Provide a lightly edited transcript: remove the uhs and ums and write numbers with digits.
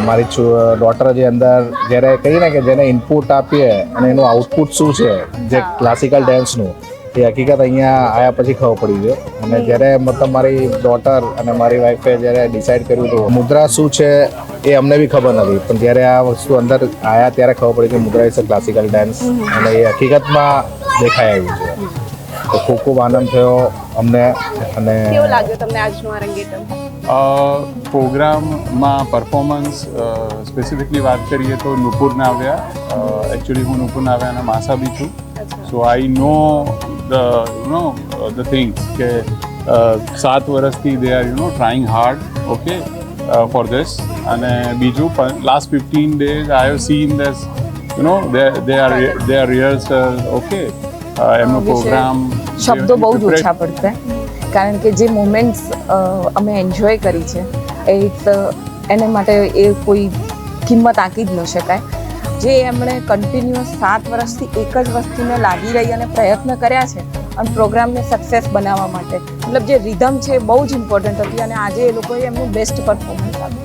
મારી ડોટર જે અંદર જ્યારે કહીએ ને કે જેને ઇનપુટ આપીએ અને એનું આઉટપુટ શું છે જે ક્લાસિકલ ડાન્સનું એ હકીકત અહીંયા આવ્યા પછી ખબર પડી છે. અને જ્યારે મતલબ મારી ડોટર અને મારી વાઈફે જ્યારે ડિસાઈડ કર્યું હતું મુદ્રા શું છે એ અમને બી ખબર નથી, પણ જ્યારે આ વસ્તુ અંદર આવ્યા ત્યારે ખબર પડી કે મુદ્રા ઇઝ અ ક્લાસિકલ ડાન્સ અને એ હકીકતમાં દેખાઈ આવ્યું છે. તો ખૂબ ખૂબ આનંદ થયો અમને. અને કેવું લાગ્યું તમને આજનું અરંગેટ્રમ? પ્રોગ્રામમાં પરફોર્મન્સ સ્પેસિફિકલી વાત કરીએ તો નુપુર નાવ્યા, એકચ્યુઅલી હું નુપુર નાવ્યાના માસા બી છું, સો આઈ નો ધ થિંગ્સ કે 7 વર્ષથી they are trying hard okay for this. અને બીજું last 15 days I have seen this they are rehearsal okay. એમનો પ્રોગ્રામ શબ્દો બહુ જ ઓછા પડતા, કારણ કે જે મોમેન્ટ્સ અમે એન્જોય કરી છે એને માટે એ કોઈ કિંમત આંકી જ ન શકાય. જે એમણે કન્ટિન્યુઅસ 7 વર્ષથી એક જ વસ્તુને લાગી રહી અને પ્રયત્ન કર્યા છે અને પ્રોગ્રામને સક્સેસ બનાવવા માટે, મતલબ જે રિધમ છે એ બહુ જ ઇમ્પોર્ટન્ટ હતી અને આજે એ લોકોએ એમનું બેસ્ટ પરફોર્મન્સ આપ્યું.